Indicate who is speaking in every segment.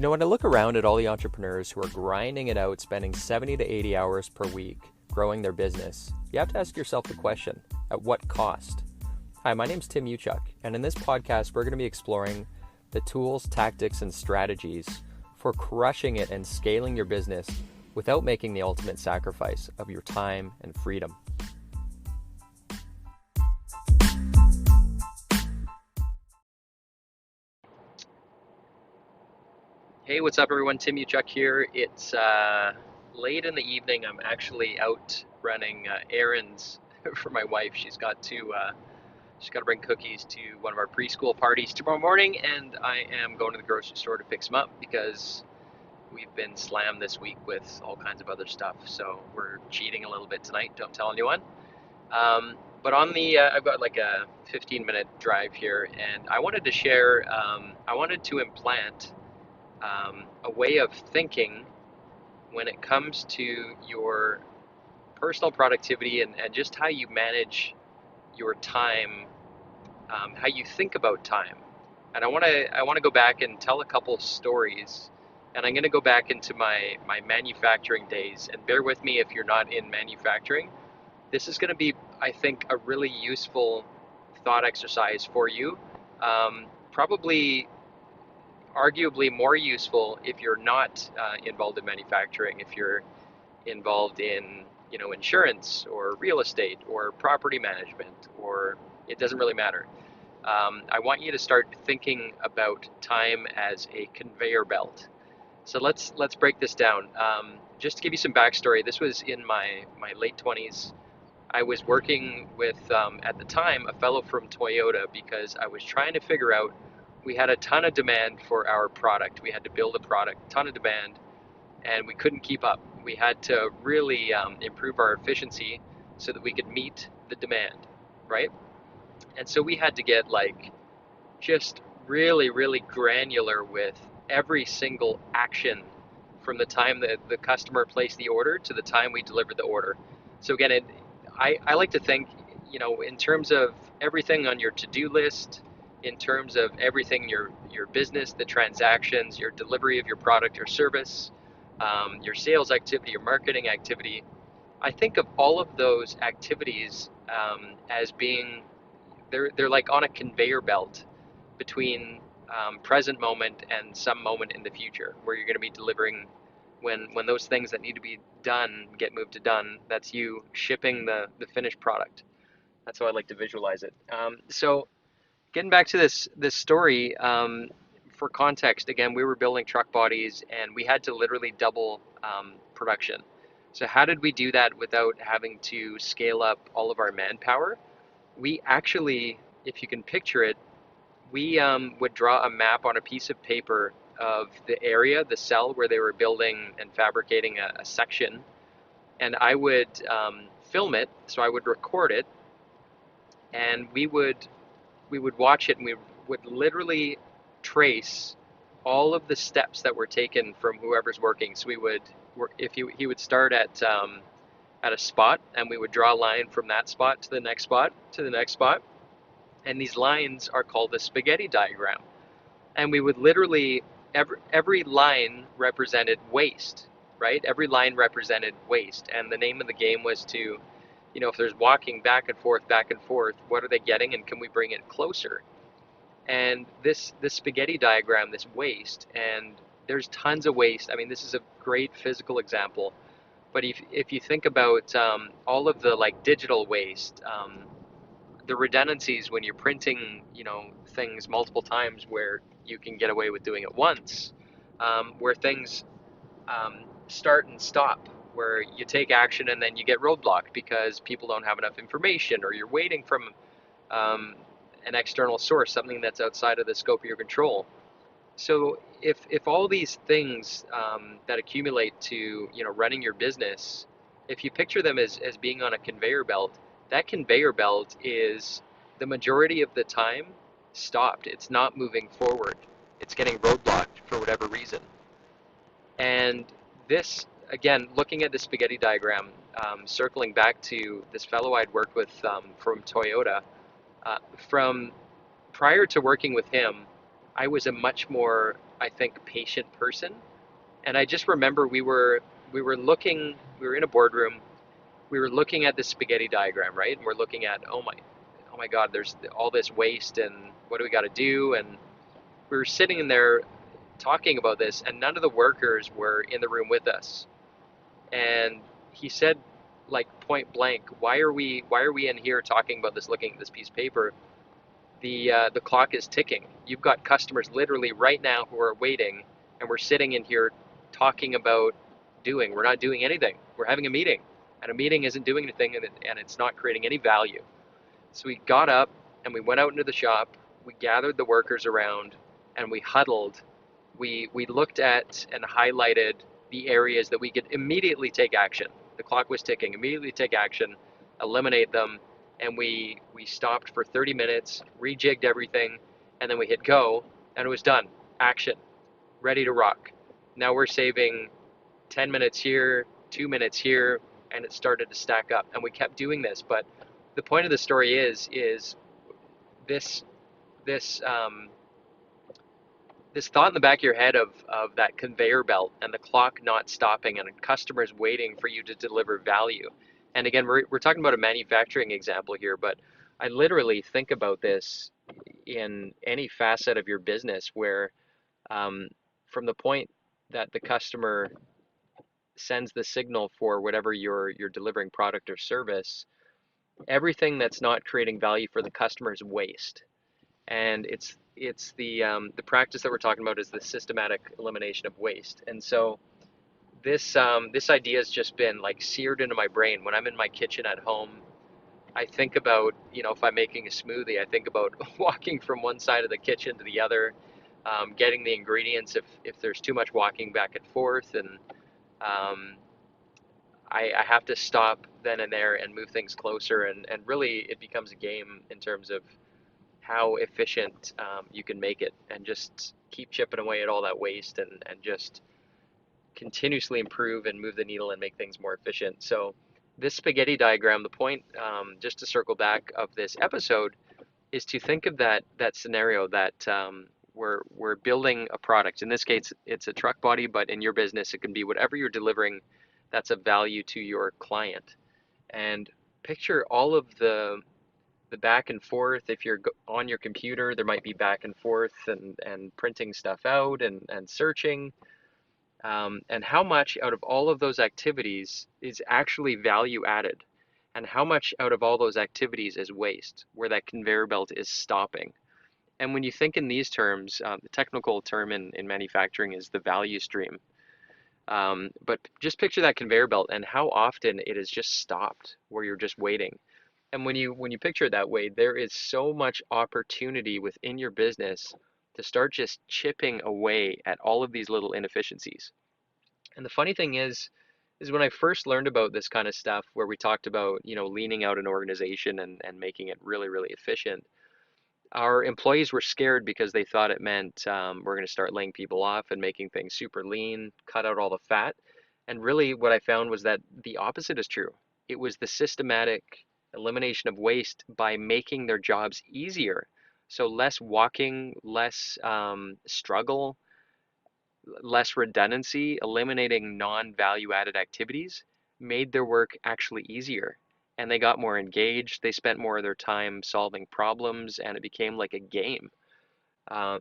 Speaker 1: You know, when I look around at all the entrepreneurs who are grinding it out, spending 70 to 80 hours per week growing their business, you have to ask yourself the question, at what cost? Hi, my name's Tim Uchuk, and in this podcast, we're going to be exploring the tools, tactics, and strategies for crushing it and scaling your business without making the ultimate sacrifice of your time and freedom. Hey, what's up everyone? Tim Uchuk here. It's late in the evening. I'm actually out running errands for my wife. She's got to bring cookies to one of our preschool parties tomorrow morning, and I am going to the grocery store to pick some up because we've been slammed this week with all kinds of other stuff. So we're cheating a little bit tonight. Don't tell anyone. But on the, I've got like a 15-minute drive here, and I wanted to share. I wanted to implant a way of thinking when it comes to your personal productivity and just how you manage your time, how you think about time. And I want to go back and tell a couple stories, and I'm going to go back into my manufacturing days. And bear with me if you're not in manufacturing. This is going to be, I think, a really useful thought exercise for you. Probably arguably more useful if you're not involved in manufacturing, if you're involved in, insurance or real estate or property management, or it doesn't really matter. I want you to start thinking about time as a conveyor belt. So let's break this down. Just to give you some backstory, this was in my late 20s. I was working with, at the time, a fellow from Toyota because I was trying to figure out, we had a ton of demand for our product. We had to build a product, ton of demand, and we couldn't keep up. We had to really improve our efficiency so that we could meet the demand, right? And so we had to get just really, really granular with every single action from the time that the customer placed the order to the time we delivered the order. So again, I like to think, in terms of everything on your to-do list, in terms of everything, your business, the transactions, your delivery of your product or service, your sales activity, your marketing activity. I think of all of those activities as being, they're like on a conveyor belt between present moment and some moment in the future where you're going to be delivering when those things that need to be done get moved to done. That's you shipping the finished product. That's how I like to visualize it. So getting back to this story, for context, again, we were building truck bodies and we had to literally double production. So how did we do that without having to scale up all of our manpower? We actually, if you can picture it, we would draw a map on a piece of paper of the area, the cell where they were building and fabricating a section, and I would film it, so I would record it, and we would watch it, and we would literally trace all of the steps that were taken from whoever's working. So he would start at a spot, and we would draw a line from that spot to the next spot to the next spot, and these lines are called the spaghetti diagram. And we would literally, every line represented waste, right? Every line represented waste, and the name of the game was to, if there's walking back and forth, what are they getting, and can we bring it closer? And this spaghetti diagram, this waste, and there's tons of waste. I mean, this is a great physical example, but if you think about all of the digital waste, the redundancies when you're printing, things multiple times where you can get away with doing it once, where things start and stop, where you take action and then you get roadblocked because people don't have enough information, or you're waiting from an external source, something that's outside of the scope of your control. So if all these things that accumulate to running your business, if you picture them as being on a conveyor belt, that conveyor belt is the majority of the time stopped. It's not moving forward. It's getting roadblocked for whatever reason. And this, again, looking at the spaghetti diagram, circling back to this fellow I'd worked with from Toyota, from prior to working with him, I was a much more I think, patient person. And I just remember we were in a boardroom, we were looking at this spaghetti diagram, right? And we're looking at, oh my God, there's all this waste, and what do we got to do? And we were sitting in there talking about this, and none of the workers were in the room with us. And he said, like, point blank, why are we in here talking about this, looking at this piece of paper? The clock is ticking. You've got customers literally right now who are waiting, and we're sitting in here talking about doing. We're not doing anything. We're having a meeting, and a meeting isn't doing anything, and it's not creating any value. So we got up and we went out into the shop. We gathered the workers around, and we huddled. We looked at and highlighted the areas that we could immediately take action. The clock was ticking. Immediately take action, eliminate them, and we stopped for 30 minutes, rejigged everything, and then we hit go, and it was done. Action, ready to rock. Now we're saving 10 minutes here, 2 minutes here, and it started to stack up. And we kept doing this. But the point of the story is this this this thought in the back of your head of that conveyor belt and the clock not stopping and customers waiting for you to deliver value. And again, we're talking about a manufacturing example here, but I literally think about this in any facet of your business where um, from the point that the customer sends the signal for whatever you're delivering product or service, everything that's not creating value for the customer is waste. And it's the practice that we're talking about is the systematic elimination of waste. And so this idea has just been like seared into my brain. When I'm in my kitchen at home, I think about, if I'm making a smoothie, I think about walking from one side of the kitchen to the other, getting the ingredients if there's too much walking back and forth, and um, I have to stop then and there and move things closer, and really it becomes a game in terms of how efficient you can make it, and just keep chipping away at all that waste, and just continuously improve and move the needle and make things more efficient. So this spaghetti diagram, the point, just to circle back of this episode, is to think of that scenario that we're building a product. In this case, it's a truck body, but in your business, it can be whatever you're delivering that's of value to your client. And picture all of the back and forth. If you're on your computer, there might be back and forth and printing stuff out and searching. And how much out of all of those activities is actually value added, and how much out of all those activities is waste, where that conveyor belt is stopping. And when you think in these terms, the technical term in manufacturing is the value stream. But just picture that conveyor belt and how often it is just stopped, where you're just waiting. And when you picture it that way, there is so much opportunity within your business to start just chipping away at all of these little inefficiencies. And the funny thing is when I first learned about this kind of stuff, where we talked about, leaning out an organization and making it really, really efficient, our employees were scared because they thought it meant we're going to start laying people off and making things super lean, cut out all the fat. And really what I found was that the opposite is true. It was the systematic elimination of waste by making their jobs easier. So less walking, less struggle, less redundancy, eliminating non-value added activities made their work actually easier. And they got more engaged, they spent more of their time solving problems, and it became like a game.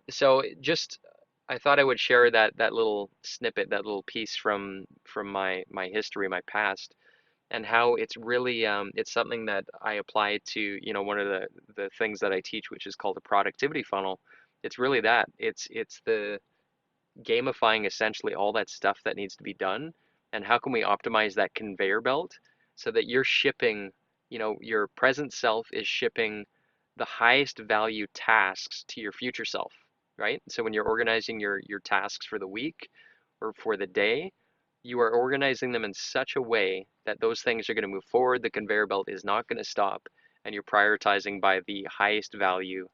Speaker 1: So just, I thought I would share that little snippet, that little piece from my history, my past, and how it's really it's something that I apply to, one of the things that I teach, which is called a productivity funnel. It's really that. It's the gamifying essentially all that stuff that needs to be done, and how can we optimize that conveyor belt so that you're shipping, your present self is shipping the highest value tasks to your future self, right? So when you're organizing your tasks for the week or for the day, you are organizing them in such a way that those things are going to move forward, the conveyor belt is not going to stop, and you're prioritizing by the highest value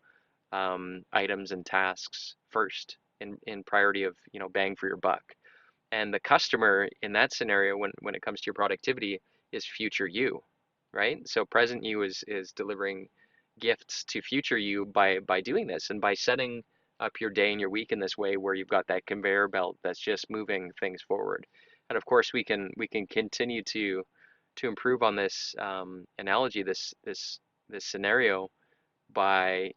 Speaker 1: items and tasks first in priority of, bang for your buck. And the customer in that scenario, when it comes to your productivity, is future you, right? So present you is delivering gifts to future you by doing this, and by setting up your day and your week in this way, where you've got that conveyor belt that's just moving things forward. And of course, we can continue to improve on this analogy, this scenario, by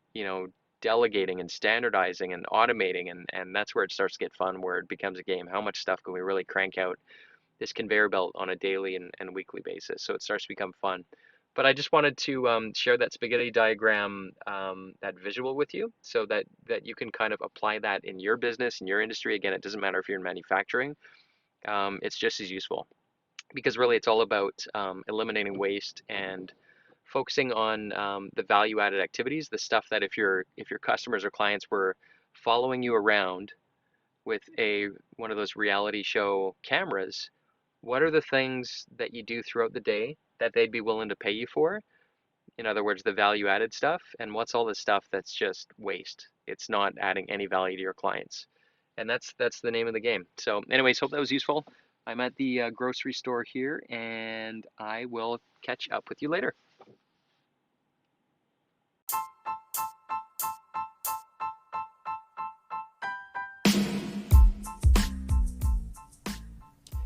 Speaker 1: delegating and standardizing and automating, and that's where it starts to get fun, where it becomes a game. How much stuff can we really crank out this conveyor belt on a daily and weekly basis? So it starts to become fun. But I just wanted to share that spaghetti diagram, that visual with you, so that you can kind of apply that in your business, in your industry. Again, it doesn't matter if you're in manufacturing. It's just as useful, because really it's all about eliminating waste and focusing on the value-added activities, the stuff that if your customers or clients were following you around with one of those reality show cameras, what are the things that you do throughout the day that they'd be willing to pay you for? In other words, the value-added stuff, and what's all the stuff that's just waste? It's not adding any value to your clients, and that's the name of the game. So, anyways, hope that was useful. I'm at the grocery store here, and I will catch up with you later.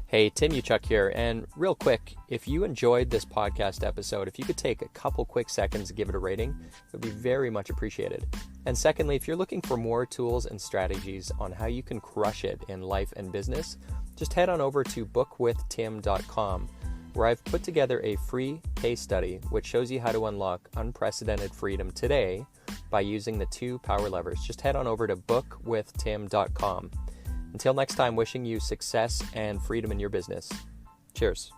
Speaker 1: Hey, Tim Uchuk here, and real quick, if you enjoyed this podcast episode, if you could take a couple quick seconds to give it a rating, it would be very much appreciated. And secondly, if you're looking for more tools and strategies on how you can crush it in life and business, just head on over to bookwithtim.com, where I've put together a free case study which shows you how to unlock unprecedented freedom today by using the 2 power levers. Just head on over to bookwithtim.com. Until next time, wishing you success and freedom in your business. Cheers.